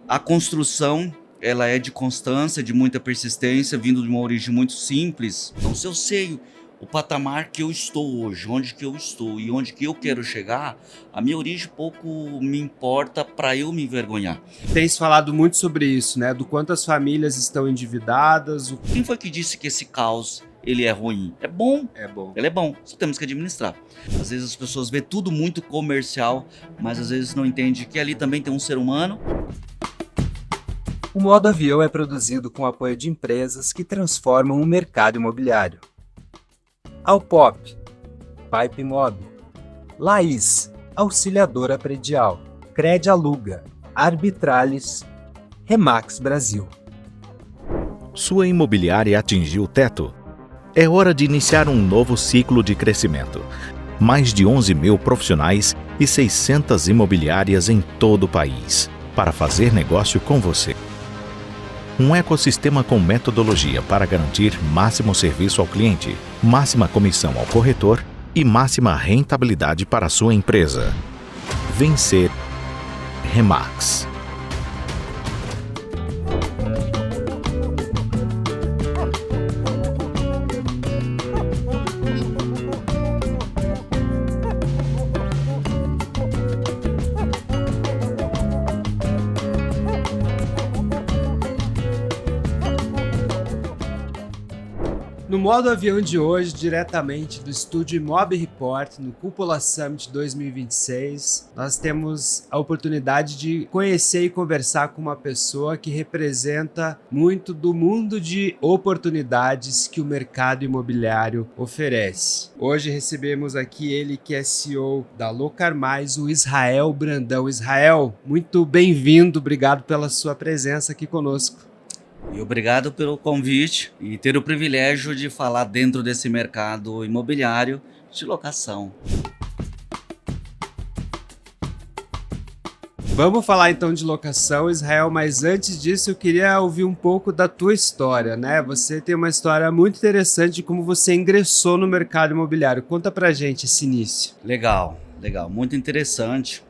A construção, ela é de constância, de muita persistência, vindo de uma origem muito simples. Então, se eu sei o patamar que eu estou hoje, onde que eu estou e onde que eu quero chegar, a minha origem pouco me importa para eu me envergonhar. Tem se falado muito sobre isso, né? Do quanto as famílias estão endividadas. Quem foi que disse que esse caos ele é ruim? É bom. É bom. Ele é bom, só temos que administrar. Às vezes as pessoas vê tudo muito comercial, mas às vezes não entende que ali também tem um ser humano. O Modo Avião é produzido com o apoio de empresas que transformam o mercado imobiliário. Alpop, Pipe Mob, Laís, Auxiliadora Predial, Cred Aluga, Arbitralis, Remax Brasil. Sua imobiliária atingiu o teto? É hora de iniciar um novo ciclo de crescimento. Mais de 11 mil profissionais e 600 imobiliárias em todo o país para fazer negócio com você. Um ecossistema com metodologia para garantir máximo serviço ao cliente, máxima comissão ao corretor e máxima rentabilidade para a sua empresa. Vencer Remax. No Modo Avião de hoje, diretamente do estúdio Imob Report, no Cúpula Summit 2026, nós temos a oportunidade de conhecer e conversar com uma pessoa que representa muito do mundo de oportunidades que o mercado imobiliário oferece. Hoje recebemos aqui ele que é CEO da Locar Mais, o Israel Brandão. Israel, muito bem-vindo, obrigado pela sua presença aqui conosco. E obrigado pelo convite e ter o privilégio de falar dentro desse mercado imobiliário de locação. Vamos falar então de locação, Israel, mas antes disso eu queria ouvir um pouco da tua história, né? Você tem uma história muito interessante de como você ingressou no mercado imobiliário. Conta pra gente esse início. Legal, muito interessante.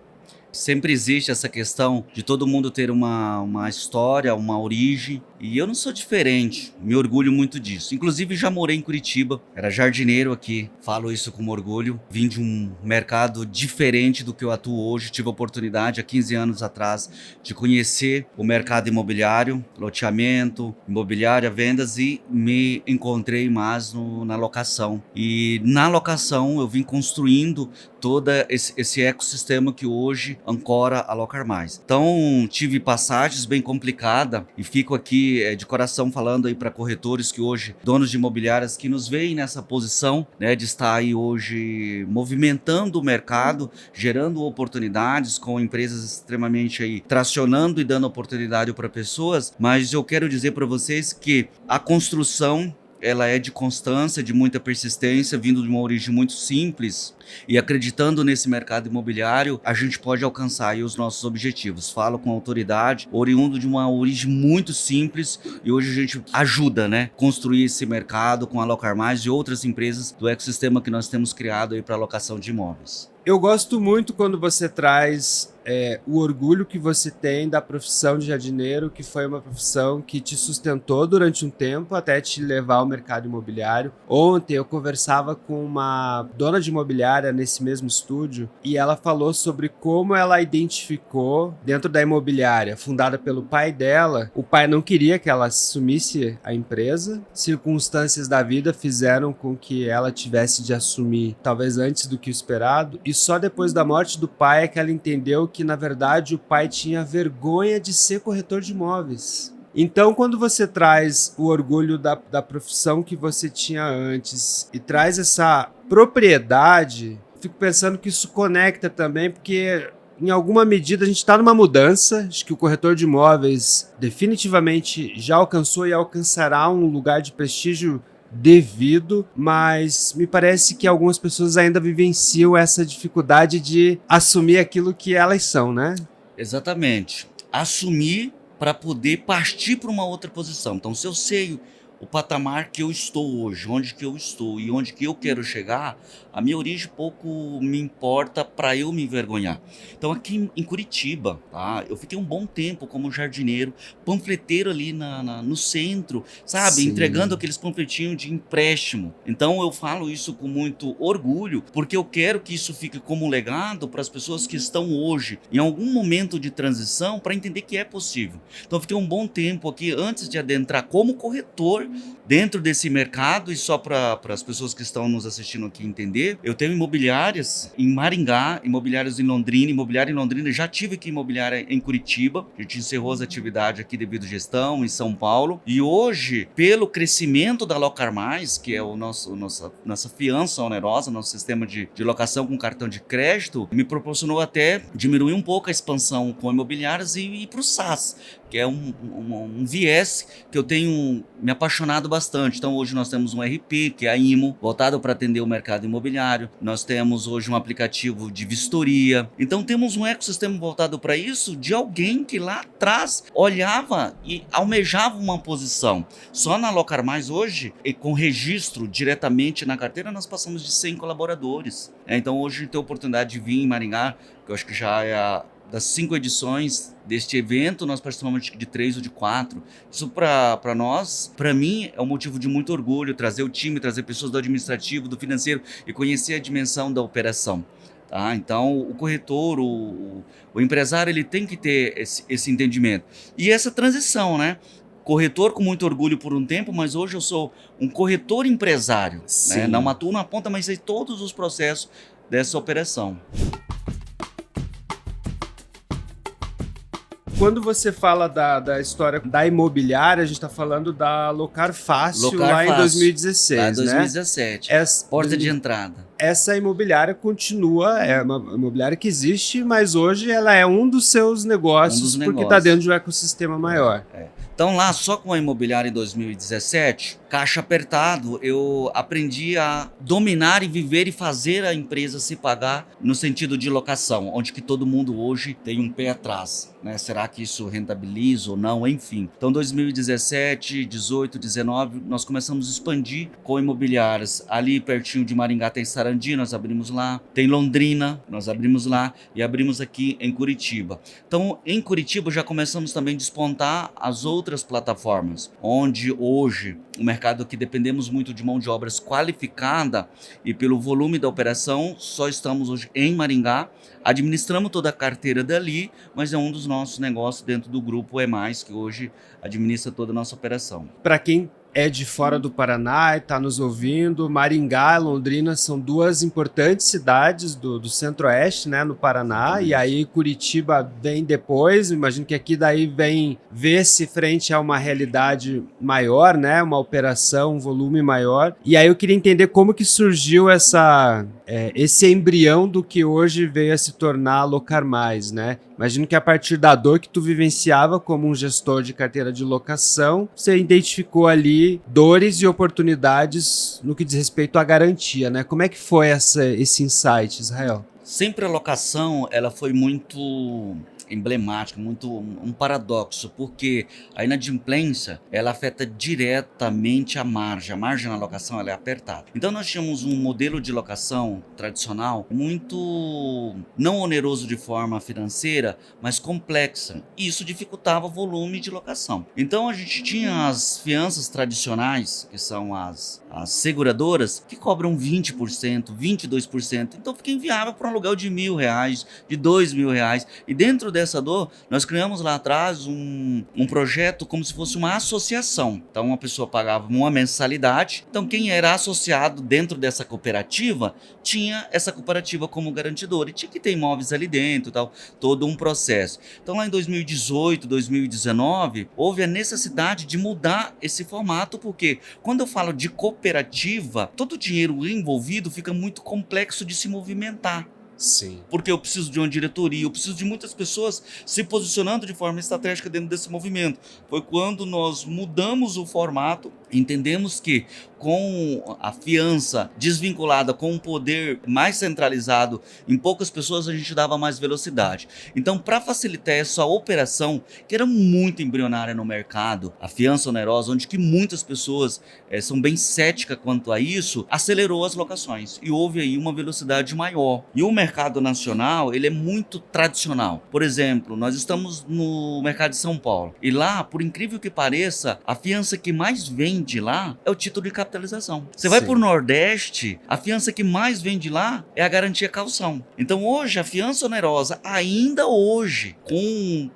Sempre existe essa questão de todo mundo ter uma história, uma origem, e eu não sou diferente, me orgulho muito disso. Inclusive já morei em Curitiba, era jardineiro aqui, falo isso com orgulho. Vim de um mercado diferente do que eu atuo hoje, tive a oportunidade há 15 anos atrás de conhecer o mercado imobiliário, loteamento, imobiliária, vendas, e me encontrei mais na locação. E na locação eu vim construindo todo esse ecossistema que hoje ancora a Locar Mais. Então tive passagens bem complicadas e fico aqui de coração falando aí para corretores que hoje, donos de imobiliárias que nos veem nessa posição, né, de estar aí hoje movimentando o mercado, gerando oportunidades com empresas extremamente aí tracionando e dando oportunidade para pessoas, mas eu quero dizer para vocês que a construção ela é de constância, de muita persistência, vindo de uma origem muito simples, e acreditando nesse mercado imobiliário, a gente pode alcançar aí os nossos objetivos. Falo com autoridade, oriundo de uma origem muito simples, e hoje a gente ajuda, né, construir esse mercado com a Locar Mais e outras empresas do ecossistema que nós temos criado aí para alocação de imóveis. Eu gosto muito quando você traz o orgulho que você tem da profissão de jardineiro, que foi uma profissão que te sustentou durante um tempo até te levar ao mercado imobiliário. Ontem eu conversava com uma dona de imobiliária nesse mesmo estúdio e ela falou sobre como ela identificou dentro da imobiliária fundada pelo pai dela. O pai não queria que ela assumisse a empresa, circunstâncias da vida fizeram com que ela tivesse de assumir talvez antes do que o esperado, e só depois da morte do pai é que ela entendeu que, na verdade, o pai tinha vergonha de ser corretor de imóveis. Então, quando você traz o orgulho da profissão que você tinha antes e traz essa propriedade, fico pensando que isso conecta também, porque em alguma medida a gente está numa mudança. Acho que o corretor de imóveis definitivamente já alcançou e alcançará um lugar de prestígio devido, mas me parece que algumas pessoas ainda vivenciam essa dificuldade de assumir aquilo que elas são, né? Exatamente. Assumir para poder partir para uma outra posição. Então, se eu sei o patamar que eu estou hoje, onde que eu estou e onde que eu quero chegar, a minha origem pouco me importa para eu me envergonhar. Então aqui em Curitiba, tá? Eu fiquei um bom tempo como jardineiro, panfleteiro ali no centro, sabe? Sim. Entregando aqueles panfletinhos de empréstimo. Então eu falo isso com muito orgulho, porque eu quero que isso fique como legado para as pessoas que estão hoje em algum momento de transição para entender que é possível. Então eu fiquei um bom tempo aqui antes de adentrar como corretor dentro desse mercado. E só para as pessoas que estão nos assistindo aqui entender, eu tenho imobiliárias em Maringá, imobiliárias em Londrina, imobiliária em Londrina, já tive aqui imobiliária em Curitiba, a gente encerrou as atividades aqui devido à gestão em São Paulo, e hoje, pelo crescimento da Locar Mais, que é nossa fiança onerosa, nosso sistema de locação com cartão de crédito, me proporcionou até diminuir um pouco a expansão com imobiliárias e ir para o SaaS, que é um viés que eu tenho me apaixonado bastante. Então hoje nós temos um RP, que é a IMO, voltado para atender o mercado imobiliário. Nós temos hoje um aplicativo de vistoria. Então temos um ecossistema voltado para isso, de alguém que lá atrás olhava e almejava uma posição. Só na Locar Mais hoje, e com registro diretamente na carteira, nós passamos de 100 colaboradores. Então hoje tem a oportunidade de vir em Maringá, que eu acho que já é das 5 edições deste evento, nós participamos de 3 ou de 4. Isso para nós, para mim, é um motivo de muito orgulho, trazer o time, trazer pessoas do administrativo, do financeiro e conhecer a dimensão da operação. Tá? Então, o corretor, o empresário, ele tem que ter esse entendimento. E essa transição, né? Corretor com muito orgulho por um tempo, mas hoje eu sou um corretor empresário. Né? Não atuo na ponta, mas sei todos os processos dessa operação. Quando você fala da história da imobiliária, a gente está falando da Locar Fácil lá em 2016, lá né? em 2017, porta de entrada. Essa imobiliária continua, é uma imobiliária que existe, mas hoje ela é um dos seus negócios, porque está dentro de um ecossistema maior. Então lá, só com a imobiliária em 2017, caixa apertado, eu aprendi a dominar e viver e fazer a empresa se pagar no sentido de locação, onde que todo mundo hoje tem um pé atrás, né? Será que isso rentabiliza ou não? Enfim. Então 2017, 18, 19, nós começamos a expandir com imobiliárias. Ali pertinho de Maringá tem Sarandi, nós abrimos lá. Tem Londrina, nós abrimos lá. E abrimos aqui em Curitiba. Então em Curitiba já começamos também a despontar as outras plataformas, onde hoje o mercado que dependemos muito de mão de obras qualificada e pelo volume da operação, só estamos hoje em Maringá, administramos toda a carteira dali, mas é um dos nossos negócios dentro do grupo que hoje administra toda a nossa operação. Para quem é de fora do Paraná e está nos ouvindo, Maringá e Londrina são duas importantes cidades do Centro-Oeste, né, no Paraná, e aí Curitiba vem depois. Imagino que aqui daí vem ver-se frente a uma realidade maior, né, uma operação, um volume maior. E aí eu queria entender como que surgiu esse embrião do que hoje veio a se tornar a Locar Mais, né? Imagino que a partir da dor que tu vivenciava como um gestor de carteira de locação, você identificou ali dores e oportunidades no que diz respeito à garantia, né? Como é que foi esse insight, Israel? Sempre a locação, ela foi muito emblemática, muito um paradoxo, porque a inadimplência, ela afeta diretamente a margem na locação, ela é apertada. Então nós tínhamos um modelo de locação tradicional muito não oneroso de forma financeira, mas complexa, e isso dificultava o volume de locação. Então a gente tinha as fianças tradicionais, que são as seguradoras, que cobram 20%, 22%, então fica inviável para um aluguel de R$1.000, de R$2.000, e dentro dessa dor, nós criamos lá atrás um projeto como se fosse uma associação. Então uma pessoa pagava uma mensalidade, então quem era associado dentro dessa cooperativa tinha essa cooperativa como garantidor e tinha que ter imóveis ali dentro, tal, todo um processo. Então lá em 2018, 2019, houve a necessidade de mudar esse formato, porque quando eu falo de cooperativa, todo o dinheiro envolvido fica muito complexo de se movimentar. Sim. Porque eu preciso de uma diretoria, eu preciso de muitas pessoas se posicionando de forma estratégica dentro desse movimento. Foi quando nós mudamos o formato Entendemos que com a fiança desvinculada, com um poder mais centralizado em poucas pessoas, a gente dava mais velocidade. Então, para facilitar essa operação, que era muito embrionária no mercado, a fiança onerosa, onde que muitas pessoas são bem céticas quanto a isso, acelerou as locações e houve aí uma velocidade maior. E o mercado nacional, ele é muito tradicional. Por exemplo, nós estamos no mercado de São Paulo e lá, por incrível que pareça, a fiança que mais vende lá é o título de capitalização. Você vai para o Nordeste, a fiança que mais vende lá é a garantia calção. Então hoje a fiança onerosa, ainda hoje, com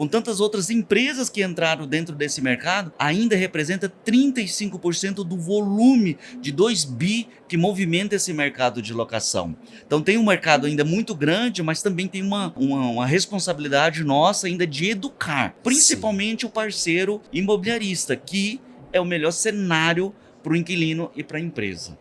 tantas outras empresas que entraram dentro desse mercado, ainda representa 35% do volume de 2 bi que movimenta esse mercado de locação. Então tem um mercado ainda muito grande, mas também tem uma responsabilidade nossa ainda de educar, principalmente o parceiro imobiliarista, que é o melhor cenário para o inquilino e para a empresa.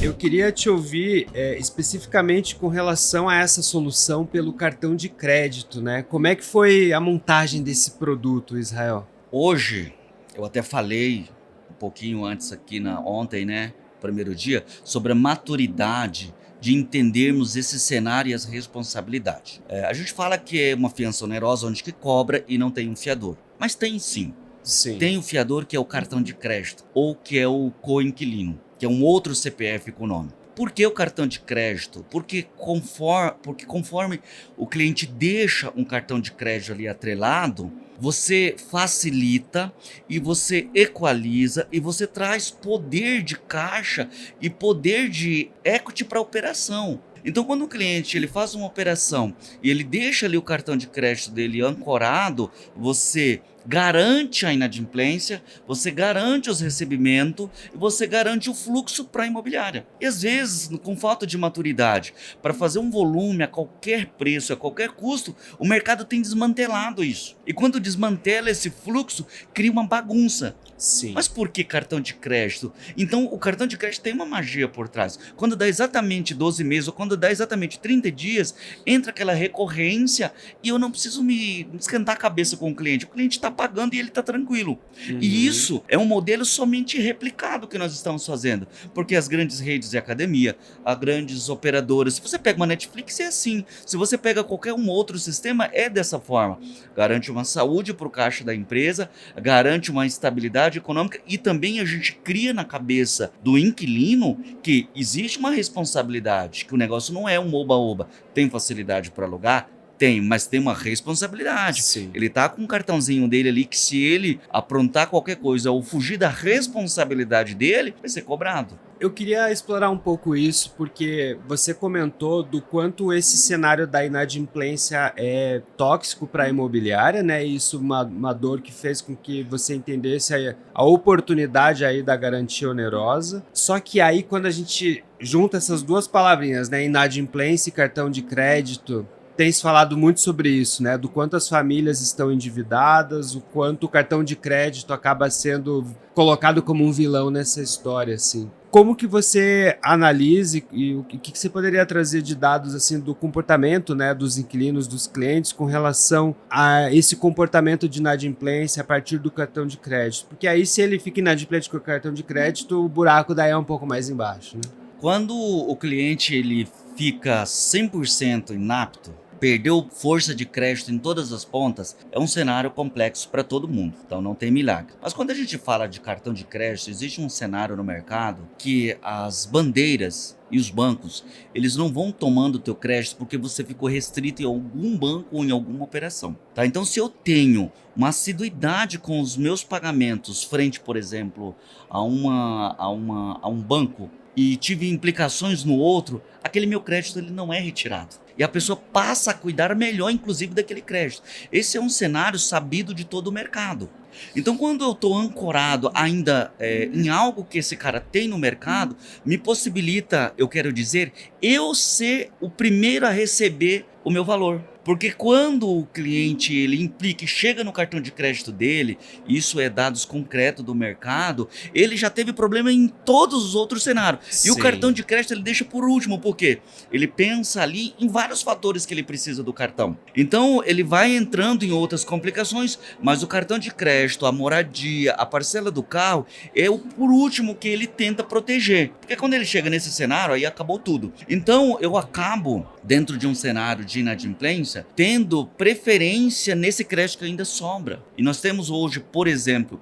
Eu queria te ouvir especificamente com relação a essa solução pelo cartão de crédito, né? Como é que foi a montagem desse produto, Israel? Hoje, eu até falei um pouquinho antes aqui ontem, né, primeiro dia, sobre a maturidade de entendermos esse cenário e as responsabilidades. A gente fala que é uma fiança onerosa onde que cobra e não tem um fiador. Mas tem sim. Sim. Tem o fiador, que é o cartão de crédito, ou que é o coinquilino, que é um outro CPF com nome. Por que o cartão de crédito? Porque conforme o cliente deixa um cartão de crédito ali atrelado, você facilita e você equaliza e você traz poder de caixa e poder de equity para a operação. Então, quando o cliente ele faz uma operação e ele deixa ali o cartão de crédito dele ancorado, você garante a inadimplência, você garante os recebimentos e você garante o fluxo para a imobiliária. E às vezes, com falta de maturidade, para fazer um volume a qualquer preço, a qualquer custo, o mercado tem desmantelado isso. E quando desmantela esse fluxo, cria uma bagunça. Sim. Mas por que cartão de crédito? Então, o cartão de crédito tem uma magia por trás. Quando dá exatamente 12 meses ou quando dá exatamente 30 dias, entra aquela recorrência e eu não preciso me esquentar a cabeça com o cliente. O cliente está pagando e ele está tranquilo. Uhum. E isso é um modelo somente replicado que nós estamos fazendo. Porque as grandes redes de academia, as grandes operadoras, se você pega uma Netflix é assim. Se você pega qualquer um outro sistema, é dessa forma. Garante uma saúde para o caixa da empresa, garante uma estabilidade econômica e também a gente cria na cabeça do inquilino que existe uma responsabilidade, que o negócio não é um oba-oba. Tem facilidade para alugar? Tem, mas tem uma responsabilidade. Sim. Ele tá com um cartãozinho dele ali que se ele aprontar qualquer coisa ou fugir da responsabilidade dele, vai ser cobrado. Eu queria explorar um pouco isso, porque você comentou do quanto esse cenário da inadimplência é tóxico para a imobiliária, né? Isso uma dor que fez com que você entendesse a oportunidade aí da garantia onerosa. Só que aí, quando a gente junta essas duas palavrinhas, né? Inadimplência e cartão de crédito, tem se falado muito sobre isso, né? Do quanto as famílias estão endividadas, o quanto o cartão de crédito acaba sendo colocado como um vilão nessa história, assim. Como que você analisa e o que você poderia trazer de dados assim do comportamento, né, dos inquilinos, dos clientes com relação a esse comportamento de inadimplência a partir do cartão de crédito? Porque aí se ele fica inadimplente com o cartão de crédito, o buraco daí é um pouco mais embaixo, né? Quando o cliente ele fica 100% inapto, perdeu força de crédito em todas as pontas, é um cenário complexo para todo mundo, então não tem milagre. Mas quando a gente fala de cartão de crédito, existe um cenário no mercado que as bandeiras e os bancos, eles não vão tomando o teu crédito porque você ficou restrito em algum banco ou em alguma operação, tá? Então se eu tenho uma assiduidade com os meus pagamentos frente, por exemplo, a um banco e tive implicações no outro, aquele meu crédito ele não é retirado. E a pessoa passa a cuidar melhor, inclusive, daquele crédito. Esse é um cenário sabido de todo o mercado. Então, quando eu estou ancorado ainda em algo que esse cara tem no mercado, me possibilita, eu quero dizer, eu ser o primeiro a receber o meu valor. Porque quando o cliente ele implica e chega no cartão de crédito dele, isso é dados concretos do mercado, ele já teve problema em todos os outros cenários. E o Sim. cartão de crédito ele deixa por último, por quê? Ele pensa ali em vários fatores que ele precisa do cartão. Então ele vai entrando em outras complicações, mas o cartão de crédito, a moradia, a parcela do carro é o por último que ele tenta proteger. Porque quando ele chega nesse cenário, aí acabou tudo. Então eu acabo, dentro de um cenário de inadimplência, tendo preferência nesse crédito que ainda sobra. E nós temos hoje, por exemplo,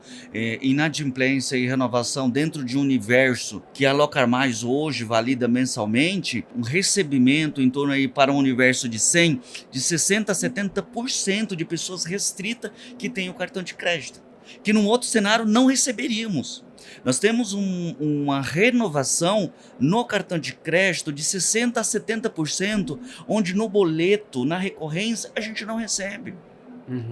inadimplência e renovação dentro de um universo que a Locar Mais hoje valida mensalmente, um recebimento em torno aí para um universo de 100, de 60% a 70% de pessoas restritas que têm o cartão de crédito, que num outro cenário não receberíamos. Nós temos uma renovação no cartão de crédito de 60% a 70%, onde no boleto, na recorrência, a gente não recebe.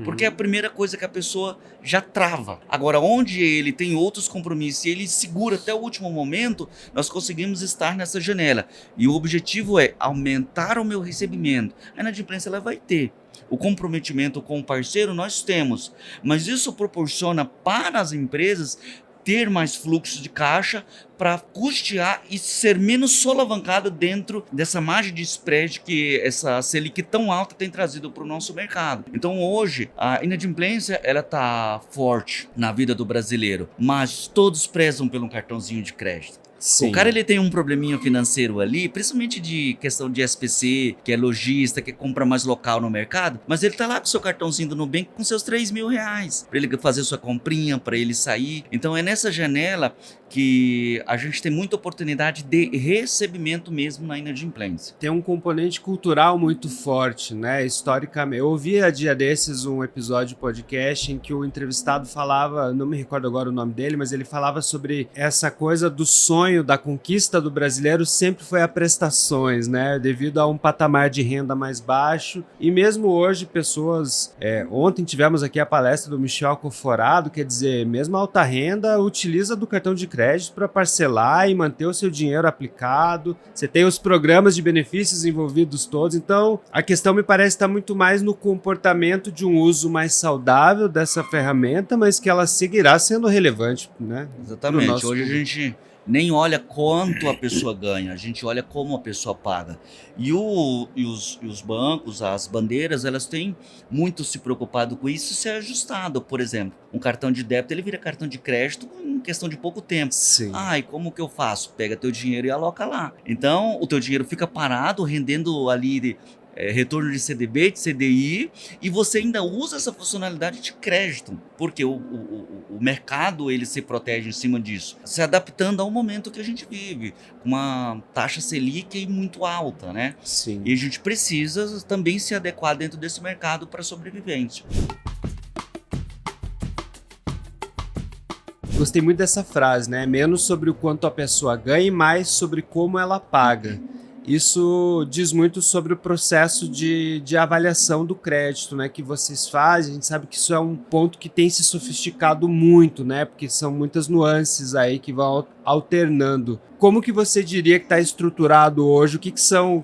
Porque é a primeira coisa que a pessoa já trava. Agora, onde ele tem outros compromissos e ele segura até o último momento, nós conseguimos estar nessa janela. E o objetivo é aumentar o meu recebimento. A inadimplência ela vai ter. O comprometimento com o parceiro nós temos. Mas isso proporciona para as empresas ter mais fluxo de caixa para custear e ser menos solavancada dentro dessa margem de spread que essa Selic tão alta tem trazido para o nosso mercado. Então hoje a inadimplência ela está forte na vida do brasileiro, mas todos prezam pelo cartãozinho de crédito. Sim. O cara ele tem um probleminha financeiro ali, principalmente de questão de SPC, que é lojista, que compra mais local no mercado, mas ele tá lá com seu cartãozinho do Nubank com seus R$3.000, para ele fazer sua comprinha, para ele sair. Então é nessa janela que a gente tem muita oportunidade de recebimento mesmo na inadimplência. Tem um componente cultural muito forte, né? Historicamente. Eu ouvi há dia desses um episódio de podcast em que o entrevistado falava, não me recordo agora o nome dele, mas ele falava sobre essa coisa do sonho da conquista do brasileiro sempre foi a prestações, né? Devido a um patamar de renda mais baixo. E mesmo hoje, pessoas... ontem tivemos aqui a palestra do Michel Coforado, quer dizer, mesmo a alta renda utiliza do cartão de crédito para parcelar e manter o seu dinheiro aplicado. Você tem os programas de benefícios envolvidos todos. Então, a questão me parece estar muito mais no comportamento de um uso mais saudável dessa ferramenta, mas que ela seguirá sendo relevante, né? Exatamente. Hoje a gente nem olha quanto a pessoa ganha, a gente olha como a pessoa paga. E os bancos, as bandeiras, elas têm muito se preocupado com isso, ser ajustado. Por exemplo, um cartão de débito, ele vira cartão de crédito em questão de pouco tempo. Sim. E como que eu faço? Pega teu dinheiro e aloca lá. Então, o teu dinheiro fica parado, rendendo ali retorno de CDB, de CDI, e você ainda usa essa funcionalidade de crédito, porque o mercado ele se protege em cima disso, se adaptando ao momento que a gente vive, com uma taxa Selic muito alta, né? Sim. E a gente precisa também se adequar dentro desse mercado para sobrevivência. Gostei muito dessa frase, né? Menos sobre o quanto a pessoa ganha e mais sobre como ela paga. Isso diz muito sobre o processo de avaliação do crédito, né, que vocês fazem. A gente sabe que isso é um ponto que tem se sofisticado muito, né, porque são muitas nuances aí que vão alternando. Como que você diria que está estruturado hoje?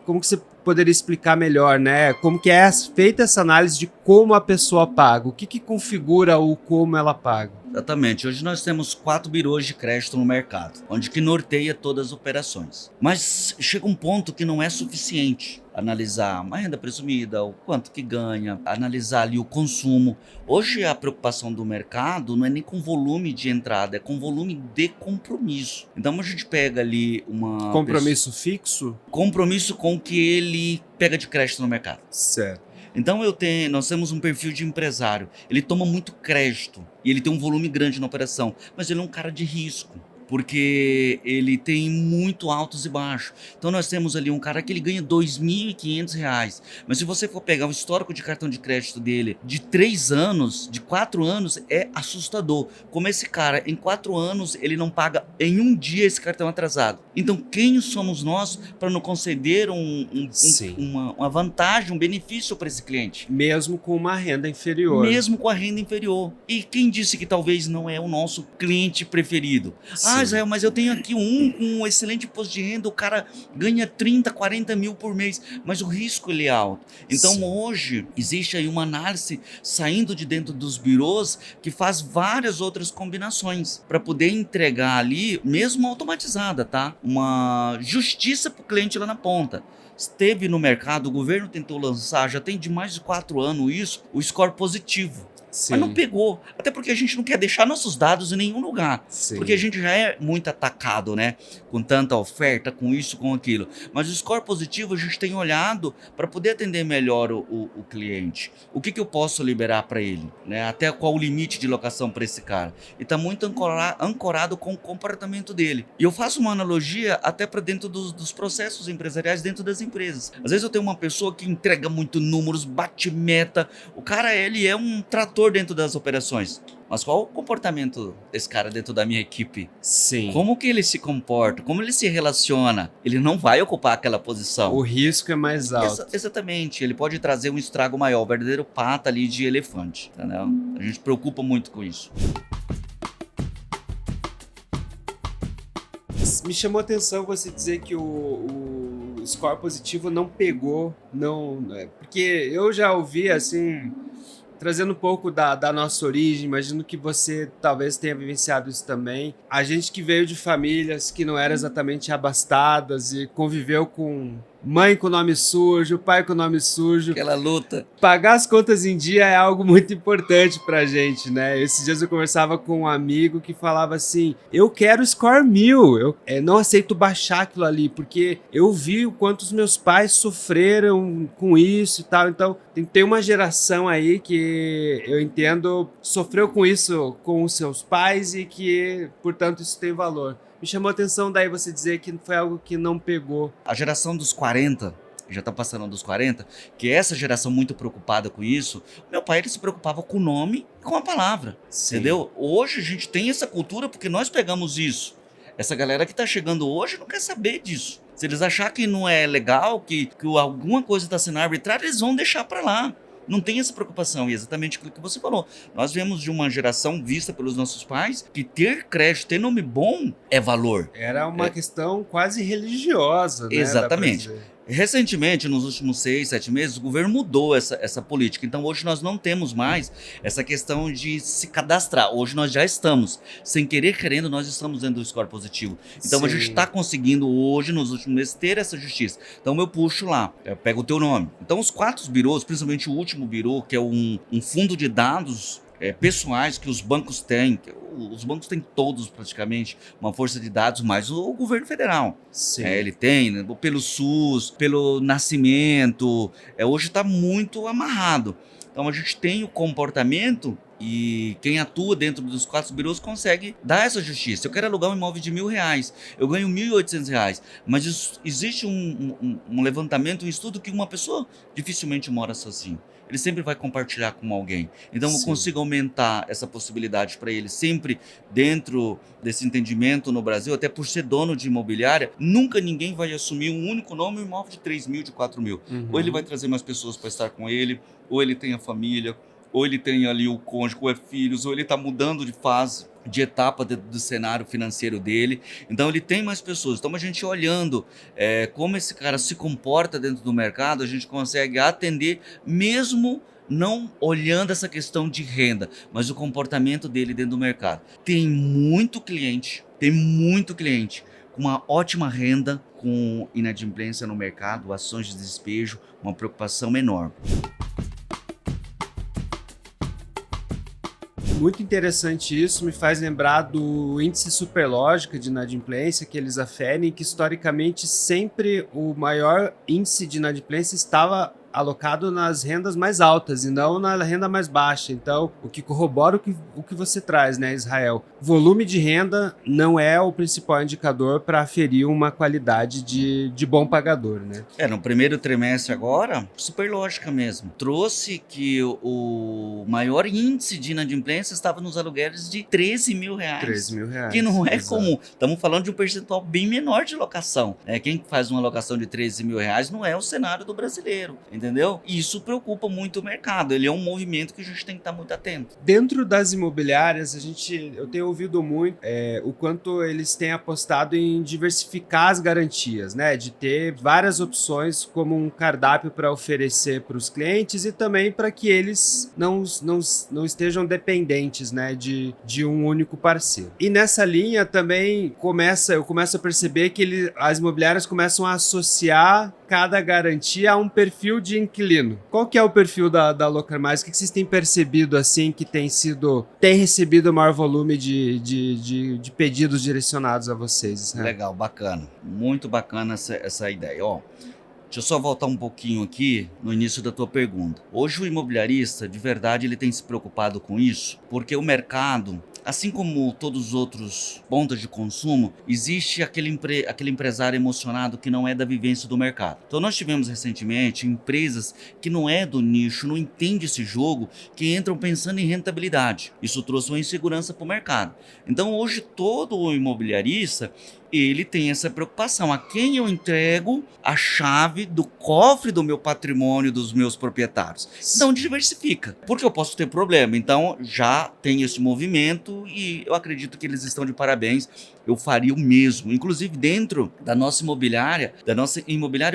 Como que você poderia explicar melhor, né? Como que é feita essa análise de como a pessoa paga? O que configura o como ela paga? Exatamente. Hoje nós temos 4 birôs de crédito no mercado, onde que norteia todas as operações. Mas chega um ponto que não é suficiente analisar a renda presumida, o quanto que ganha, analisar ali o consumo. Hoje a preocupação do mercado não é nem com volume de entrada, é com volume de compromisso. Então a gente pega ali uma... Compromisso fixo? Compromisso com o que ele pega de crédito no mercado. Certo. Então nós temos um perfil de empresário, ele toma muito crédito e ele tem um volume grande na operação, mas ele é um cara de risco, porque ele tem muito altos e baixos. Então nós temos ali um cara que ele ganha R$2.500, mas se você for pegar o histórico de cartão de crédito dele de 3 anos, de 4 anos, é assustador. Como esse cara, em 4 anos, ele não paga em um dia esse cartão atrasado. Então quem somos nós para não conceder uma vantagem, um benefício para esse cliente? Mesmo com uma renda inferior. Mesmo com a renda inferior. E quem disse que talvez não é o nosso cliente preferido? Israel, mas eu tenho aqui um com um excelente imposto de renda, o cara ganha 30, 40 mil por mês, mas o risco ele é alto. Então Sim. hoje existe aí uma análise saindo de dentro dos birôs que faz várias outras combinações para poder entregar ali, mesmo automatizada, tá? Uma justiça para o cliente lá na ponta. Esteve no mercado, o governo tentou lançar, já tem de mais de 4 anos isso, o score positivo. Sim. Mas não pegou, até porque a gente não quer deixar nossos dados em nenhum lugar. Sim. Porque a gente já é muito atacado, né? Com tanta oferta, com isso, com aquilo. Mas o score positivo a gente tem olhado para poder atender melhor o cliente. O que eu posso liberar para ele? Né? Até qual o limite de locação para esse cara? E está muito ancorado com o comportamento dele. E eu faço uma analogia até para dentro dos processos empresariais, dentro das empresas. Às vezes eu tenho uma pessoa que entrega muito números, bate meta. O cara, ele é um trator dentro das operações. Mas qual o comportamento desse cara dentro da minha equipe? Sim. Como que ele se comporta? Como ele se relaciona? Ele não vai ocupar aquela posição. O risco é mais alto. Exatamente. Ele pode trazer um estrago maior, o verdadeiro pata ali de elefante. Entendeu? A gente se preocupa muito com isso. Me chamou a atenção você dizer que o score positivo não pegou, porque eu já ouvi assim, trazendo um pouco da nossa origem, imagino que você talvez tenha vivenciado isso também. A gente que veio de famílias que não eram exatamente abastadas e conviveu com mãe com nome sujo, pai com nome sujo. Aquela luta. Pagar as contas em dia é algo muito importante pra gente, né? Esses dias eu conversava com um amigo que falava assim, eu quero score 1000, eu não aceito baixar aquilo ali, porque eu vi o quanto os meus pais sofreram com isso e tal, então tem uma geração aí que eu entendo sofreu com isso com os seus pais e que, portanto, isso tem valor. Me chamou a atenção daí você dizer que foi algo que não pegou. A geração dos 40, já tá passando dos 40, que é essa geração muito preocupada com isso, meu pai ele se preocupava com o nome e com a palavra, Sim. entendeu? Hoje a gente tem essa cultura porque nós pegamos isso. Essa galera que tá chegando hoje não quer saber disso. Se eles acharem que não é legal, que alguma coisa está sendo arbitrária, eles vão deixar para lá. Não tem essa preocupação, e é exatamente aquilo que você falou. Nós viemos de uma geração vista pelos nossos pais que ter crédito, ter nome bom é valor. Era uma questão quase religiosa, né? Exatamente. Recentemente, nos últimos 6, 7 meses, o governo mudou essa política. Então, hoje nós não temos mais essa questão de se cadastrar. Hoje nós já estamos. Sem querer, querendo, nós estamos dentro do score positivo. Então, Sim. a gente está conseguindo hoje, nos últimos meses, ter essa justiça. Então, eu puxo lá, eu pego o teu nome. Então, os 4 birôs, principalmente o último birô, que é um fundo de dados pessoais que os bancos têm, os bancos têm todos praticamente uma força de dados, mais o governo federal. Sim. Ele tem, né, pelo SUS, pelo nascimento, hoje está muito amarrado. Então a gente tem o comportamento e quem atua dentro dos 4 birôs consegue dar essa justiça. Eu quero alugar um imóvel de R$1.000, eu ganho R$1.800, mas existe um levantamento, um estudo que uma pessoa dificilmente mora sozinha. Ele sempre vai compartilhar com alguém. Então, eu consigo aumentar essa possibilidade para ele sempre dentro desse entendimento no Brasil, até por ser dono de imobiliária, nunca ninguém vai assumir um único nome, um imóvel de 3 mil, de 4 mil. Uhum. Ou ele vai trazer mais pessoas para estar com ele, ou ele tem a família, ou ele tem ali o cônjuge, ou filhos, ou ele está mudando de fase, de etapa do cenário financeiro dele. Então ele tem mais pessoas. Então a gente olhando como esse cara se comporta dentro do mercado, a gente consegue atender mesmo não olhando essa questão de renda, mas o comportamento dele dentro do mercado. Tem muito cliente com uma ótima renda, com inadimplência no mercado, ações de despejo, uma preocupação enorme. Muito interessante isso, me faz lembrar do índice Superlógica de inadimplência que eles aferem, que historicamente sempre o maior índice de inadimplência estava alocado nas rendas mais altas e não na renda mais baixa. Então, o que corrobora o que você traz, né, Israel? Volume de renda não é o principal indicador para aferir uma qualidade de bom pagador, né? No primeiro trimestre agora, Superlógica mesmo, trouxe que o maior índice de inadimplência estava nos aluguéis de R$13 mil. R$13.000. Que não é Exato. comum. Estamos falando de um percentual bem menor de locação. Quem faz uma locação de R$13 mil não é o cenário do brasileiro. entendeu? E isso preocupa muito o mercado, ele é um movimento que a gente tem que estar muito atento. Dentro das imobiliárias, eu tenho ouvido muito o quanto eles têm apostado em diversificar as garantias, né? De ter várias opções como um cardápio para oferecer para os clientes e também para que eles não estejam dependentes, né, de um único parceiro. E nessa linha também eu começo a perceber que as imobiliárias começam a associar cada garantia a um perfil de inquilino. Qual que é o perfil da Locar Mais? O que vocês têm percebido assim que tem recebido o maior volume de pedidos direcionados a vocês? Né? Legal, bacana. Muito bacana essa ideia. Ó, deixa eu só voltar um pouquinho aqui no início da tua pergunta. Hoje o imobiliarista, de verdade, ele tem se preocupado com isso, porque o mercado, assim como todos os outros pontos de consumo, existe aquele empresário emocionado que não é da vivência do mercado. Então nós tivemos recentemente empresas que não é do nicho, não entende esse jogo, que entram pensando em rentabilidade. Isso trouxe uma insegurança para o mercado. Então hoje todo o imobiliarista, ele tem essa preocupação. A quem eu entrego a chave do cofre do meu patrimônio, dos meus proprietários? Então diversifica, porque eu posso ter problema. Então já tem esse movimento e eu acredito que eles estão de parabéns. Eu faria o mesmo. Inclusive dentro da nossa imobiliária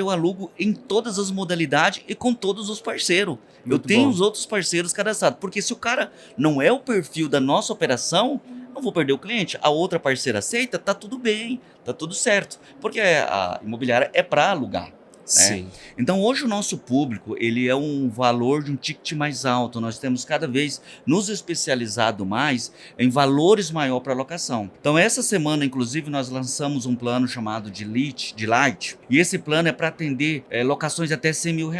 eu alugo em todas as modalidades e com todos os parceiros. Eu tenho os outros parceiros cadastrados, porque se o cara não é o perfil da nossa operação, não vou perder o cliente. A outra parceira aceita, tá tudo bem, tá tudo certo. Porque a imobiliária é para alugar. Né? Sim. Então hoje o nosso público, ele é um valor de um ticket mais alto. Nós temos cada vez nos especializado mais em valores maior para locação. Então essa semana, inclusive, nós lançamos um plano chamado de Light. E esse plano é para atender locações de até R$100 mil.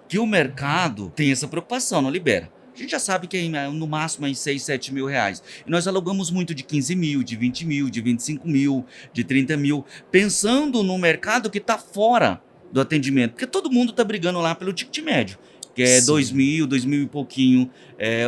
Que o mercado tem essa preocupação, não libera. A gente já sabe que no máximo é em 6, 7 mil reais. E nós alugamos muito de 15 mil, de 20 mil, de 25 mil, de 30 mil, pensando no mercado que está fora do atendimento. Porque todo mundo está brigando lá pelo ticket médio, que é 2 mil e pouquinho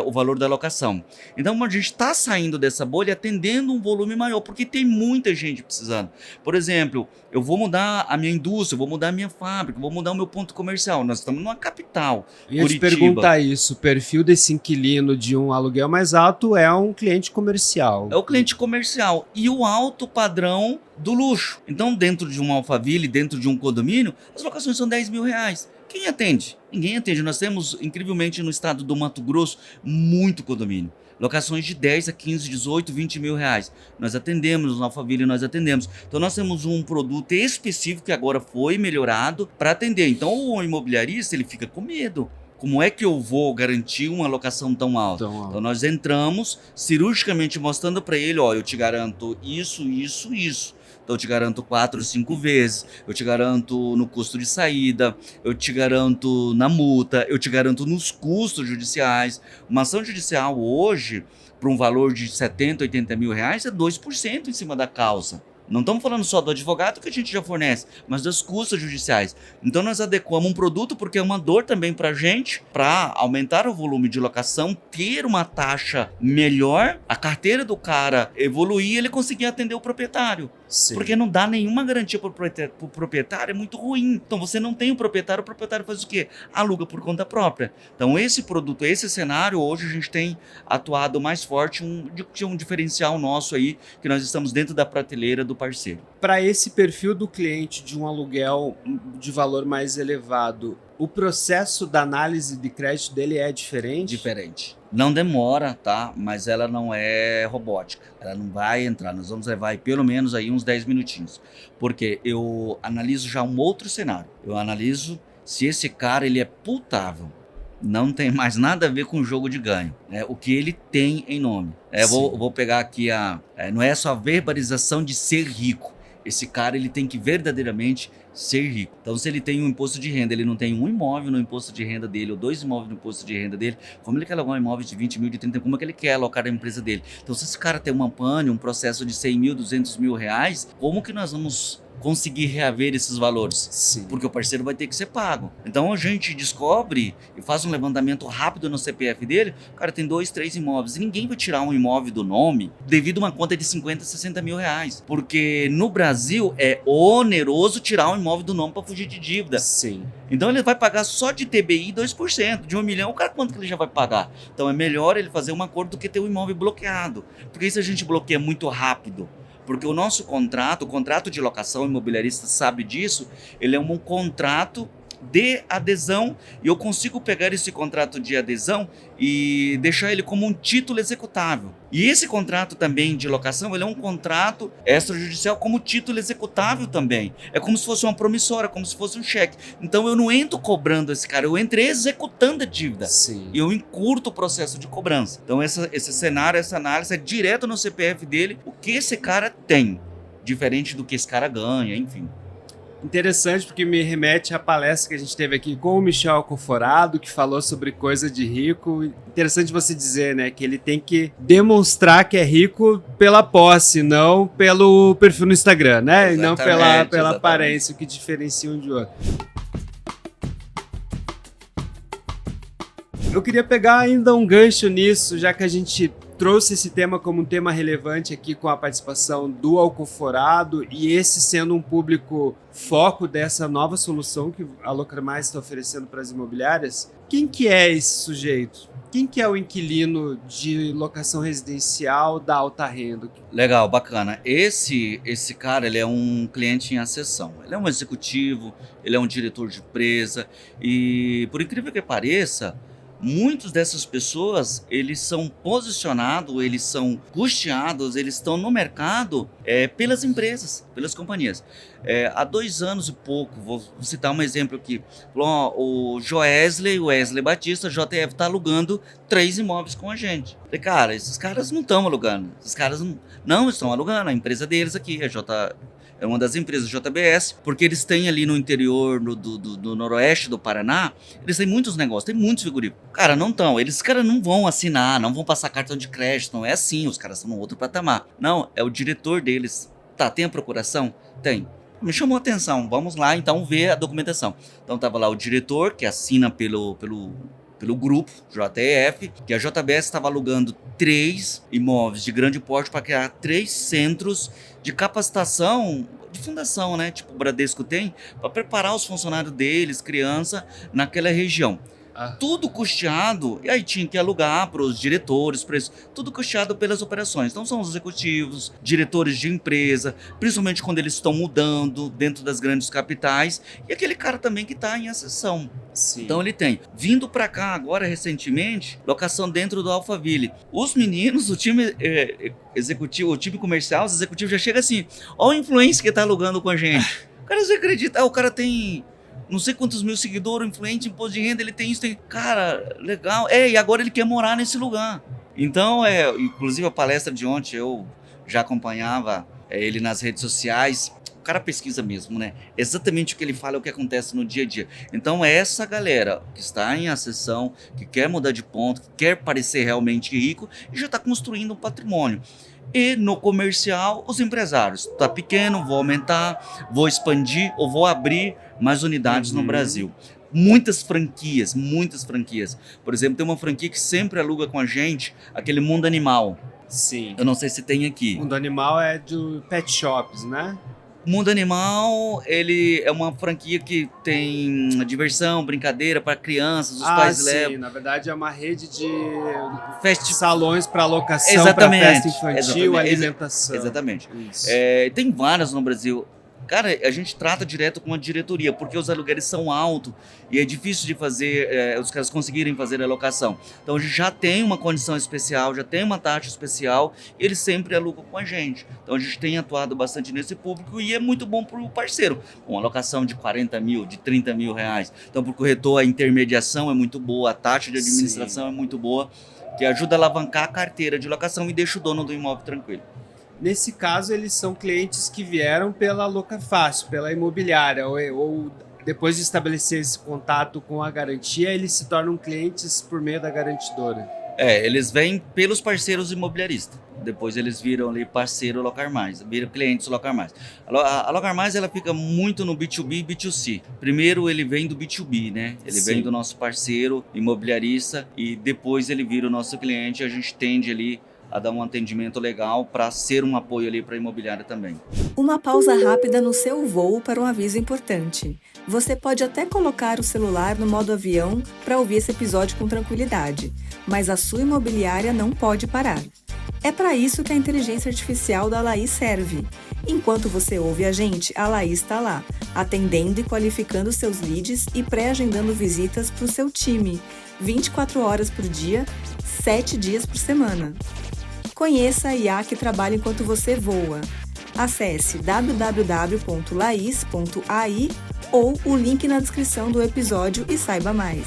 o valor da locação. Então a gente está saindo dessa bolha atendendo um volume maior, porque tem muita gente precisando. Por exemplo, eu vou mudar a minha indústria, vou mudar a minha fábrica, vou mudar o meu ponto comercial. Nós estamos numa capital, Eu ia te perguntar isso, o perfil desse inquilino de um aluguel mais alto é um cliente comercial. É o cliente comercial e o alto padrão do luxo. Então dentro de uma Alphaville, dentro de um condomínio, as locações são 10 mil reais. Quem atende? Ninguém atende. Nós temos, incrivelmente, no estado do Mato Grosso, muito condomínio. Locações de 10 a 15, 18, 20 mil reais. Nós atendemos, no Alphaville nós atendemos. Então nós temos um produto específico que agora foi melhorado para atender. Então o imobiliarista, ele fica com medo. Como é que eu vou garantir uma locação tão alta? Então nós entramos cirurgicamente mostrando para ele, ó, eu te garanto isso, isso, isso. Então eu te garanto 4, 5 vezes, eu te garanto no custo de saída, eu te garanto na multa, eu te garanto nos custos judiciais. Uma ação judicial hoje, para um valor de 70, 80 mil reais, é 2% em cima da causa. Não estamos falando só do advogado que a gente já fornece, mas das custas judiciais. Então nós adequamos um produto porque é uma dor também para a gente, para aumentar o volume de locação, ter uma taxa melhor, a carteira do cara evoluir e ele conseguir atender o proprietário. Sim. Porque não dá nenhuma garantia para o proprietário, é muito ruim. Então você não tem o proprietário faz o quê? Aluga por conta própria. Então esse produto, esse cenário, hoje a gente tem atuado mais forte, um diferencial nosso aí, que nós estamos dentro da prateleira do parceiro. Para esse perfil do cliente de um aluguel de valor mais elevado, o processo da análise de crédito dele é diferente? Diferente. Não demora, tá? Mas ela não é robótica. Ela não vai entrar. Nós vamos levar aí pelo menos aí uns 10 minutinhos. Porque eu analiso já um outro cenário. Eu analiso se esse cara ele é putável. Não tem mais nada a ver com o jogo de ganho. O que ele tem em nome. Vou pegar aqui não é só a verbalização de ser rico. Esse cara ele tem que verdadeiramente ser rico. Então, se ele tem um imposto de renda, ele não tem um imóvel no imposto de renda dele, ou 2 imóveis no imposto de renda dele, como ele quer alocar um imóvel de 20 mil, de 30 mil, como é que ele quer alocar a empresa dele? Então, se esse cara tem uma pane, um processo de 100 mil, 200 mil reais, como que nós vamos conseguir reaver esses valores. Sim. Porque o parceiro vai ter que ser pago. Então a gente descobre e faz um levantamento rápido no CPF dele, o cara tem 2, 3 imóveis. E ninguém vai tirar um imóvel do nome devido a uma conta de 50, 60 mil reais. Porque no Brasil é oneroso tirar um imóvel do nome para fugir de dívida. Sim. Então ele vai pagar só de TBI 2%. De 1 milhão, o cara quanto que ele já vai pagar? Então é melhor ele fazer um acordo do que ter o imóvel bloqueado. Porque isso a gente bloqueia muito rápido. Porque o nosso contrato, o contrato de locação, o imobiliarista sabe disso, ele é um contrato de adesão e eu consigo pegar esse contrato de adesão e deixar ele como um título executável. E esse contrato também de locação, ele é um contrato extrajudicial como título executável também. É como se fosse uma promissória, como se fosse um cheque. Então eu não entro cobrando esse cara, eu entro executando a dívida. Sim. E eu encurto o processo de cobrança. Então esse cenário, essa análise é direto no CPF dele, o que esse cara tem, diferente do que esse cara ganha, enfim. Interessante porque me remete à palestra que a gente teve aqui com o Michel Alcoforado, que falou sobre coisa de rico. Interessante você dizer, né, que ele tem que demonstrar que é rico pela posse, não pelo perfil no Instagram, né? E não pela aparência, o que diferencia um de outro. Eu queria pegar ainda um gancho nisso, já que a gente trouxe esse tema como um tema relevante aqui com a participação do Alcoforado e esse sendo um público foco dessa nova solução que a Locramais está oferecendo para as imobiliárias. Quem que é esse sujeito? Quem que é o inquilino de locação residencial da alta renda? Legal, bacana. Esse cara, ele é um cliente em ascensão. Ele é um executivo, ele é um diretor de empresa e, por incrível que pareça, muitas dessas pessoas, eles são posicionados, eles são custeados, eles estão no mercado pelas empresas, pelas companhias. Há 2 anos e pouco, vou citar um exemplo aqui, o Wesley Batista, JF, está alugando 3 imóveis com a gente. Falei, cara, esses caras não estão alugando, esses caras não estão alugando, a empresa deles aqui, é uma das empresas JBS, porque eles têm ali no interior do noroeste do Paraná, eles têm muitos negócios, tem muitos frigoríficos. Cara, não estão, esses caras não vão assinar, não vão passar cartão de crédito, não é assim, os caras estão no outro patamar. Não, é o diretor deles. Tá, tem a procuração? Tem. Me chamou a atenção, vamos lá então ver a documentação. Então tava lá o diretor, que assina pelo grupo JF, que a JBS estava alugando 3 imóveis de grande porte para criar 3 centros de capacitação de fundação, né? Tipo o Bradesco tem, para preparar os funcionários deles, criança, naquela região. Tudo custeado, e aí tinha que alugar para os diretores, tudo custeado pelas operações. Então são os executivos, diretores de empresa, principalmente quando eles estão mudando dentro das grandes capitais, e aquele cara também que está em ascensão. Sim. Então ele tem. Vindo para cá agora recentemente, locação dentro do Alphaville. Os meninos, o time executivo, o time comercial, os executivos já chega assim, olha o influencer que está alugando com a gente. O cara, você acredita? O cara tem não sei quantos mil seguidores, influente, imposto de renda, ele tem isso, tem... Cara, legal. E agora ele quer morar nesse lugar. Então, inclusive a palestra de ontem, eu já acompanhava ele nas redes sociais. O cara pesquisa mesmo, né? Exatamente o que ele fala é o que acontece no dia a dia. Então, é essa galera que está em ascensão, que quer mudar de ponto, que quer parecer realmente rico e já está construindo um patrimônio. E no comercial, os empresários. Tá pequeno, vou aumentar, vou expandir ou vou abrir mais unidades no Brasil. Muitas franquias. Por exemplo, tem uma franquia que sempre aluga com a gente, aquele Mundo Animal. Sim. Eu não sei se tem aqui. Mundo Animal é do Pet Shops, né? Mundo Animal, ele é uma franquia que tem diversão, brincadeira para crianças, os pais levam. Na verdade é uma rede de Fast... salões para locação, para festa infantil, alimentação. Exatamente. Tem várias no Brasil. Cara, a gente trata direto com a diretoria, porque os aluguéis são altos e é difícil de fazer, os caras conseguirem fazer a locação. Então a gente já tem uma condição especial, já tem uma taxa especial e eles sempre alugam com a gente. Então a gente tem atuado bastante nesse público e é muito bom para o parceiro. Uma locação de 40 mil, de 30 mil reais. Então para o corretor a intermediação é muito boa, a taxa de administração é muito boa, que ajuda a alavancar a carteira de locação e deixa o dono do imóvel tranquilo. Nesse caso, eles são clientes que vieram pela Locafácil, pela imobiliária, ou depois de estabelecer esse contato com a garantia, eles se tornam clientes por meio da garantidora. Eles vêm pelos parceiros imobiliaristas. depois eles viram ali parceiro Locar Mais, viram clientes Locar Mais. A Locar Mais, ela fica muito no B2B e B2C. Primeiro ele vem do B2B, né? Ele Sim. vem do nosso parceiro imobiliarista e depois ele vira o nosso cliente e a gente tende ali a dar um atendimento legal para ser um apoio ali para a imobiliária também. Uma pausa rápida no seu voo para um aviso importante. Você pode até colocar o celular no modo avião para ouvir esse episódio com tranquilidade, mas a sua imobiliária não pode parar. É para isso que a inteligência artificial da Laís serve. Enquanto você ouve a gente, a Laís está lá, atendendo e qualificando seus leads e pré-agendando visitas para o seu time, 24 horas por dia, 7 dias por semana. Conheça a IA que trabalha enquanto você voa. Acesse www.lais.ai ou o link na descrição do episódio e saiba mais.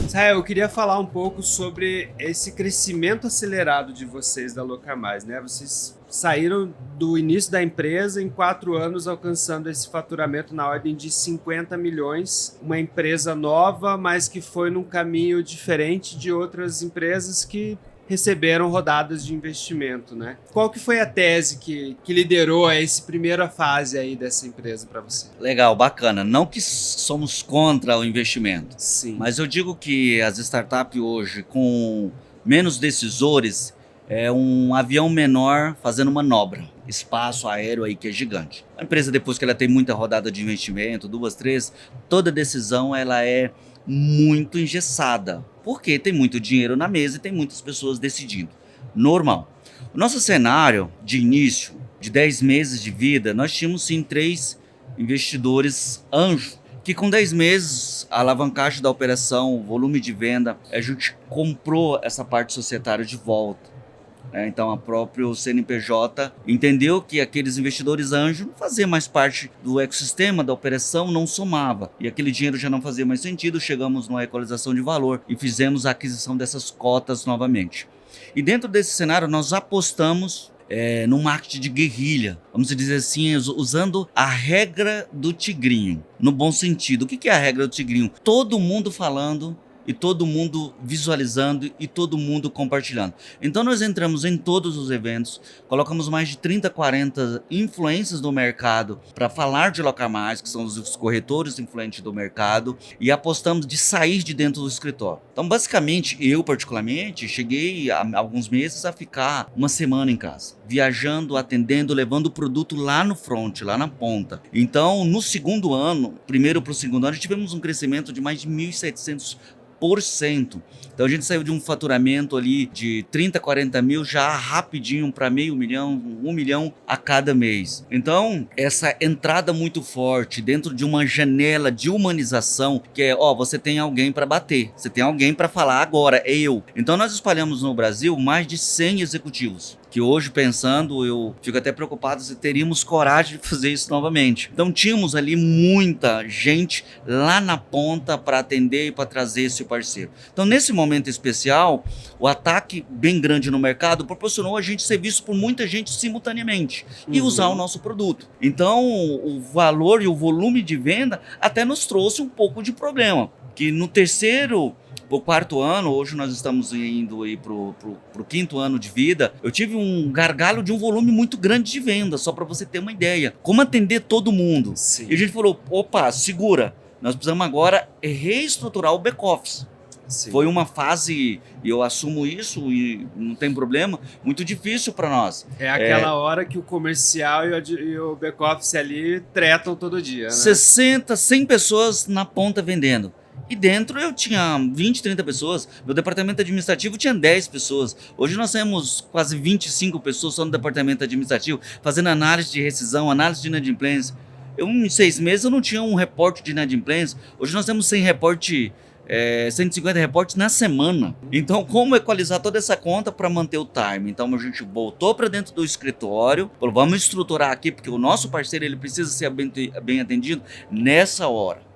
Israel, eu queria falar um pouco sobre esse crescimento acelerado de vocês da Locar Mais, né? Vocês saíram do início da empresa em 4 anos alcançando esse faturamento na ordem de 50 milhões. Uma empresa nova, mas que foi num caminho diferente de outras empresas que receberam rodadas de investimento, né? Qual que foi a tese que liderou essa primeira fase aí dessa empresa para você? Legal, bacana. Não que somos contra o investimento, Sim. mas eu digo que as startups hoje, com menos decisores, é um avião menor fazendo manobra. Espaço aéreo aí que é gigante. A empresa, depois que ela tem muita rodada de investimento, 2, 3, toda decisão ela é muito engessada. Porque tem muito dinheiro na mesa e tem muitas pessoas decidindo. Normal. O nosso cenário de início, de 10 meses de vida, nós tínhamos sim 3 investidores anjo, que com 10 meses, a alavancagem da operação, o volume de venda, a gente comprou essa parte societária de volta. Então, a própria CNPJ entendeu que aqueles investidores anjos não faziam mais parte do ecossistema da operação, não somava. E aquele dinheiro já não fazia mais sentido, chegamos numa equalização de valor e fizemos a aquisição dessas cotas novamente. E dentro desse cenário, nós apostamos no marketing de guerrilha, vamos dizer assim, usando a regra do tigrinho, no bom sentido. O que é a regra do tigrinho? Todo mundo falando, e todo mundo visualizando e todo mundo compartilhando. Então nós entramos em todos os eventos, colocamos mais de 30, 40 influências do mercado para falar de Locar Mais, que são os corretores influentes do mercado, e apostamos de sair de dentro do escritório. Então basicamente, eu particularmente, cheguei há alguns meses a ficar uma semana em casa, viajando, atendendo, levando o produto lá no front, lá na ponta. Então no segundo ano, primeiro para o segundo ano, tivemos um crescimento de mais de 1.700%. Então a gente saiu de um faturamento ali de 30, 40 mil já rapidinho para $500 mil, 1 milhão a cada mês. Então essa entrada muito forte dentro de uma janela de humanização que é, você tem alguém para bater, você tem alguém para falar agora, é eu. Então nós espalhamos no Brasil mais de 100 executivos. Que hoje, pensando, eu fico até preocupado se teríamos coragem de fazer isso novamente. Então tínhamos ali muita gente lá na ponta para atender e para trazer esse parceiro. Então nesse momento especial, o ataque bem grande no mercado proporcionou a gente ser visto por muita gente simultaneamente e usar o nosso produto. Então o valor e o volume de venda até nos trouxe um pouco de problema. Que no terceiro... O 4º ano, hoje nós estamos indo aí pro 5º ano de vida, eu tive um gargalo de um volume muito grande de venda, só para você ter uma ideia. Como atender todo mundo? Sim. E a gente falou, opa, segura, nós precisamos agora reestruturar o back-office. Foi uma fase, e eu assumo isso e não tem problema, muito difícil para nós. É aquela hora que o comercial e o back-office ali tretam todo dia, né? 60, 100 pessoas na ponta vendendo. E dentro eu tinha 20, 30 pessoas. Meu departamento administrativo tinha 10 pessoas. Hoje nós temos quase 25 pessoas só no departamento administrativo, fazendo análise de rescisão, análise de inadimplência. Em 6 meses eu não tinha um reporte de inadimplência. Hoje nós temos 150 reportes na semana. Então, como equalizar toda essa conta para manter o time? Então, a gente voltou para dentro do escritório, falou, vamos estruturar aqui, porque o nosso parceiro ele precisa ser bem atendido nessa hora.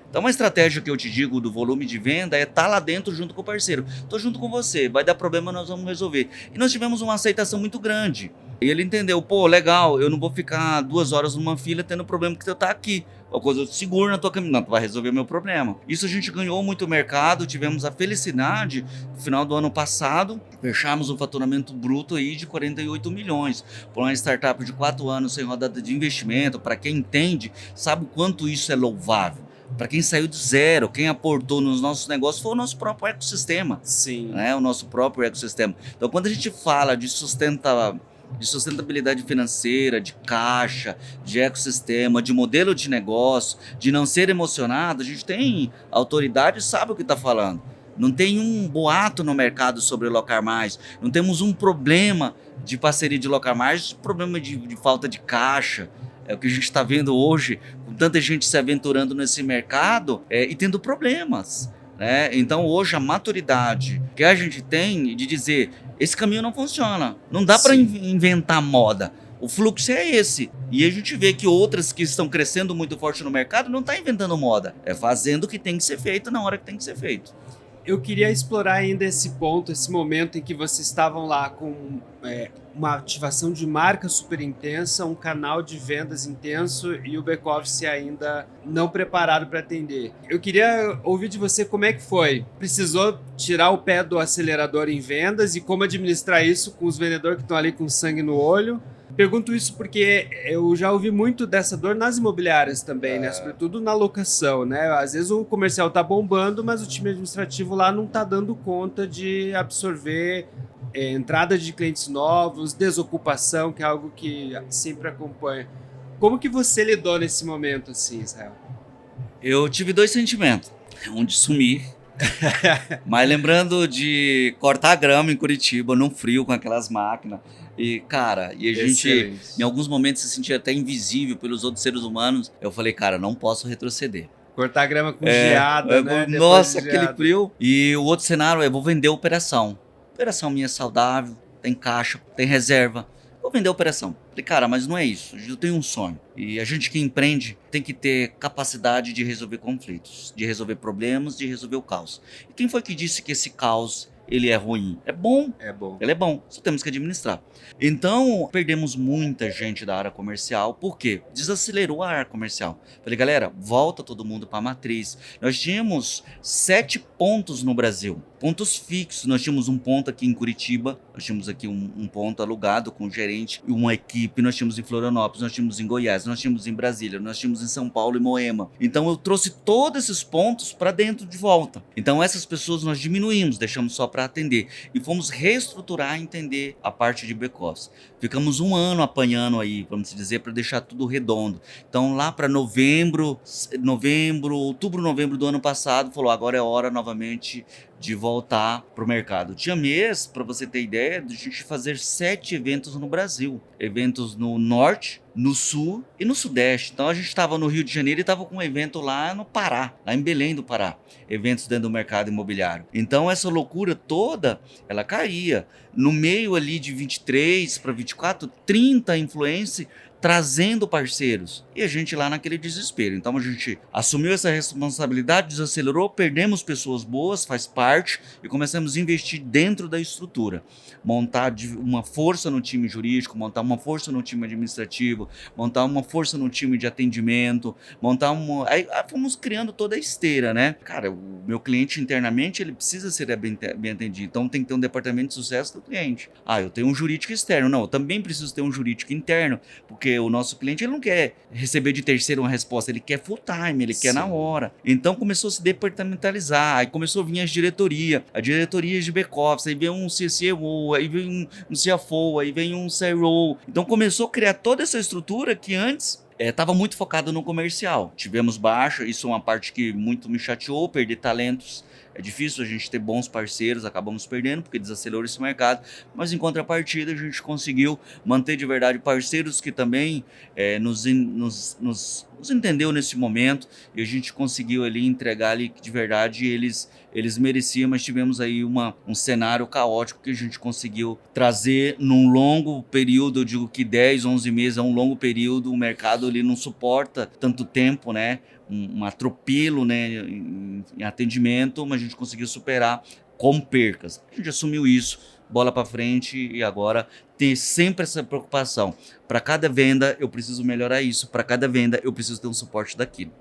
Então, uma estratégia que eu te digo do volume de venda é estar lá dentro junto com o parceiro. Estou junto com você, vai dar problema, nós vamos resolver. E nós tivemos uma aceitação muito grande. E ele entendeu, pô, legal, eu não vou ficar 2 horas numa fila tendo problema que tu tá aqui. Uma coisa, eu te seguro na tua caminhada, não, tu vai resolver o meu problema. Isso a gente ganhou muito mercado, tivemos a felicidade, no final do ano passado, fechamos um faturamento bruto aí de 48 milhões. Por uma startup de 4 anos sem rodada de investimento, para quem entende, sabe o quanto isso é louvável. Para quem saiu do zero, quem aportou nos nossos negócios foi o nosso próprio ecossistema. Sim. Né? O nosso próprio ecossistema. Então, quando a gente fala de sustentabilidade financeira, de caixa, de ecossistema, de modelo de negócio, de não ser emocionado, a gente tem autoridade e sabe o que está falando. Não tem um boato no mercado sobre Locar Mais, não temos um problema de parceria de Locar Mais, problema de falta de caixa. É o que a gente está vendo hoje, com tanta gente se aventurando nesse mercado e tendo problemas. Né? Então hoje a maturidade que a gente tem de dizer, esse caminho não funciona, não dá para inventar moda, o fluxo é esse. E a gente vê que outras que estão crescendo muito forte no mercado não estão inventando moda, é fazendo o que tem que ser feito na hora que tem que ser feito. Eu queria explorar ainda esse ponto, esse momento em que vocês estavam lá com uma ativação de marca super intensa, um canal de vendas intenso e o back-office ainda não preparado para atender. Eu queria ouvir de você como é que foi. Precisou tirar o pé do acelerador em vendas e como administrar isso com os vendedores que estão ali com sangue no olho? Pergunto isso porque eu já ouvi muito dessa dor nas imobiliárias também, né? Sobretudo na locação, né? Às vezes o comercial tá bombando, mas o time administrativo lá não tá dando conta de absorver entrada de clientes novos, desocupação, que é algo que sempre acompanha. Como que você lidou nesse momento, assim, Israel? Eu tive 2 sentimentos. Um de sumir, mas lembrando de cortar grama em Curitiba, no frio, com aquelas máquinas. E, cara, e a gente, em alguns momentos, se sentia até invisível pelos outros seres humanos. Eu falei, cara, não posso retroceder. Cortar grama com geada, né? Nossa, aquele frio. E o outro cenário é, vou vender a operação. Operação minha saudável, tem caixa, tem reserva. Vou vender a operação. Falei, cara, mas não é isso. Eu tenho um sonho. E a gente que empreende tem que ter capacidade de resolver conflitos, de resolver problemas, de resolver o caos. E quem foi que disse que esse caos ele é ruim? É bom. É bom. Ele é bom. Só temos que administrar. Então, perdemos muita gente da área comercial. Por quê? Desacelerou a área comercial. Falei, galera, volta todo mundo para a matriz. Nós tínhamos 7 pontos no Brasil. Pontos fixos. Nós tínhamos um ponto aqui em Curitiba. Nós tínhamos aqui um ponto alugado com um gerente e uma equipe. Nós tínhamos em Florianópolis, nós tínhamos em Goiás, nós tínhamos em Brasília, nós tínhamos em São Paulo e Moema. Então eu trouxe todos esses pontos para dentro de volta. Então essas pessoas nós diminuímos, deixamos só para atender. E fomos reestruturar e entender a parte de back-office. Ficamos 1 ano apanhando aí, vamos dizer, para deixar tudo redondo. Então lá para outubro, novembro do ano passado, falou, agora é hora novamente de voltar pro mercado. Tinha mês, para você ter ideia, de a gente fazer 7 eventos no Brasil. Eventos no norte, no sul e no sudeste. Então a gente estava no Rio de Janeiro e estava com um evento lá no Pará, lá em Belém do Pará. Eventos dentro do mercado imobiliário. Então essa loucura toda, ela caía. No meio ali de 23 para 24, 30 influencers trazendo parceiros. E a gente lá naquele desespero. Então a gente assumiu essa responsabilidade, desacelerou, perdemos pessoas boas, faz parte, e começamos a investir dentro da estrutura. Montar uma força no time jurídico, montar uma força no time administrativo, montar uma força no time de atendimento, Aí fomos criando toda a esteira, né? Cara, o meu cliente internamente, ele precisa ser bem atendido. Então tem que ter um departamento de sucesso do cliente. Eu tenho um jurídico externo. Não, eu também preciso ter um jurídico interno, porque o nosso cliente ele não quer receber de terceiro uma resposta, ele quer full time, ele quer na hora. Então começou a se departamentalizar, aí começou a vir as diretorias de back-office, aí vem um CCO, aí vem um CFO, aí vem um CRO. Então começou a criar toda essa estrutura que antes estava muito focado no comercial. Tivemos baixa, isso é uma parte que muito me chateou, perder talentos. É difícil a gente ter bons parceiros, acabamos perdendo porque desacelerou esse mercado, mas em contrapartida a gente conseguiu manter de verdade parceiros que também nos entendeu nesse momento, e a gente conseguiu ali entregar ali que de verdade eles mereciam, mas tivemos aí um cenário caótico que a gente conseguiu trazer num longo período. Eu digo que 10, 11 meses é um longo período, o mercado ali não suporta tanto tempo, né? Um atropelo, né, em atendimento, mas a gente conseguiu superar com percas. A gente assumiu isso, bola para frente e agora ter sempre essa preocupação. Para cada venda eu preciso melhorar isso, para cada venda eu preciso ter um suporte daquilo.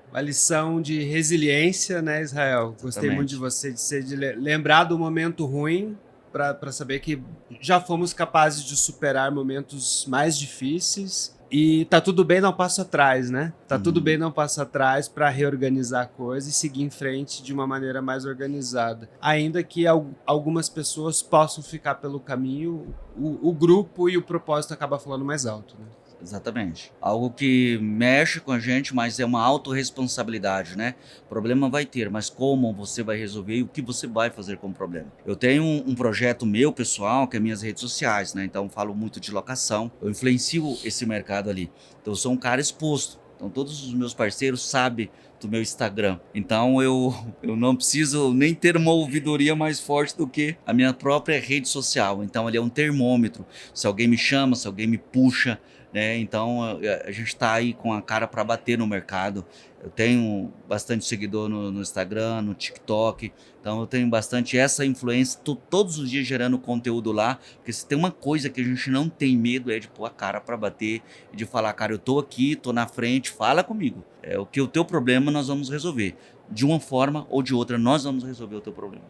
Uma lição de resiliência, né, Israel? Gostei Exatamente. muito de você, de lembrar do momento ruim para saber que já fomos capazes de superar momentos mais difíceis. E tá tudo bem dar um passo atrás, né? Tá tudo bem dar um passo atrás para reorganizar a coisa e seguir em frente de uma maneira mais organizada. Ainda que algumas pessoas possam ficar pelo caminho, o grupo e o propósito acaba falando mais alto, né? Exatamente. Algo que mexe com a gente, mas é uma autorresponsabilidade, né? Problema vai ter, mas como você vai resolver e o que você vai fazer com o problema. Eu tenho um projeto meu, pessoal, que é minhas redes sociais, né? Então, falo muito de locação. Eu influencio esse mercado ali. Então, eu sou um cara exposto. Então, todos os meus parceiros sabem do meu Instagram. Então, eu não preciso nem ter uma ouvidoria mais forte do que a minha própria rede social. Então, ele é um termômetro. Se alguém me chama, se alguém me puxa, né? Então a gente está aí com a cara para bater no mercado. Eu tenho bastante seguidor no Instagram, no TikTok, então eu tenho bastante essa influência. Estou todos os dias gerando conteúdo lá, porque se tem uma coisa que a gente não tem medo é de pôr a cara para bater e de falar, cara, eu tô aqui, tô na frente, fala comigo. É o que o teu problema nós vamos resolver. De uma forma ou de outra nós vamos resolver o teu problema.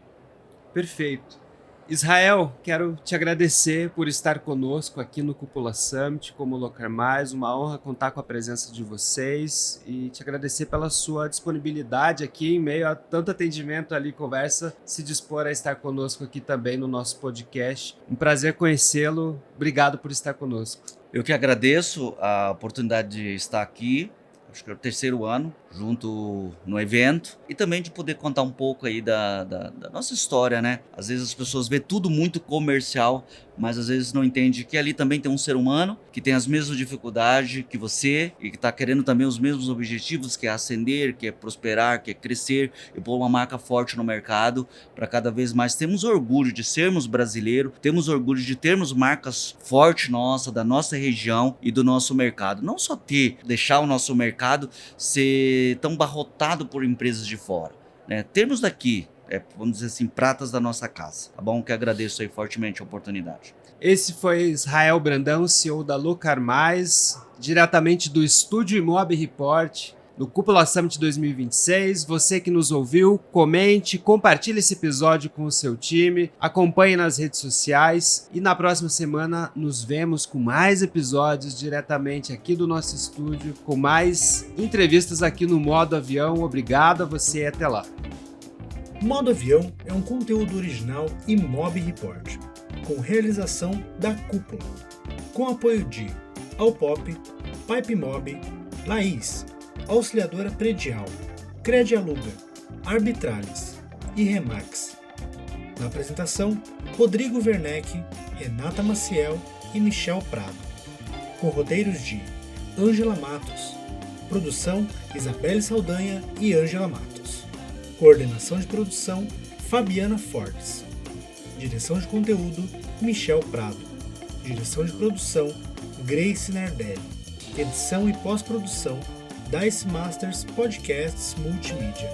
Perfeito. Israel, quero te agradecer por estar conosco aqui no Cúpula Summit como Locar Mais, uma honra contar com a presença de vocês e te agradecer pela sua disponibilidade aqui em meio a tanto atendimento ali, conversa, se dispor a estar conosco aqui também no nosso podcast. Um prazer conhecê-lo, obrigado por estar conosco. Eu que agradeço a oportunidade de estar aqui, acho que é o 3º ano, junto no evento, e também de poder contar um pouco aí da nossa história, né? Às vezes as pessoas vê tudo muito comercial, mas às vezes não entende que ali também tem um ser humano que tem as mesmas dificuldades que você e que está querendo também os mesmos objetivos, que é ascender, que é prosperar, que é crescer e pôr uma marca forte no mercado para cada vez mais termos orgulho de sermos brasileiros, temos orgulho de termos marcas fortes nossa, da nossa região e do nosso mercado. Não só deixar o nosso mercado ser tão barrotado por empresas de fora, né? Termos daqui, vamos dizer assim, pratas da nossa casa, tá bom? Que agradeço aí fortemente a oportunidade. Esse foi Israel Brandão, CEO da Locar Mais, diretamente do Estúdio Imob Report, no Cúpula Summit 2026. Você que nos ouviu, comente, compartilhe esse episódio com o seu time, acompanhe nas redes sociais e na próxima semana nos vemos com mais episódios diretamente aqui do nosso estúdio, com mais entrevistas aqui no Modo Avião. Obrigado a você e até lá. Modo Avião é um conteúdo original Imob Report, com realização da Cúpula, com apoio de Alpop, Pipe Mob, Laís, Auxiliadora Predial, Credialuga, Arbitralis e Remax. Na apresentação, Rodrigo Werneck, Renata Maciel e Michel Prado. Com roteiros de Ângela Matos. Produção, Isabelle Saldanha e Ângela Matos. Coordenação de produção, Fabiana Fortes. Direção de conteúdo, Michel Prado. Direção de produção, Grace Nardelli. Edição e pós-produção, Dice Masters Podcasts Multimídia.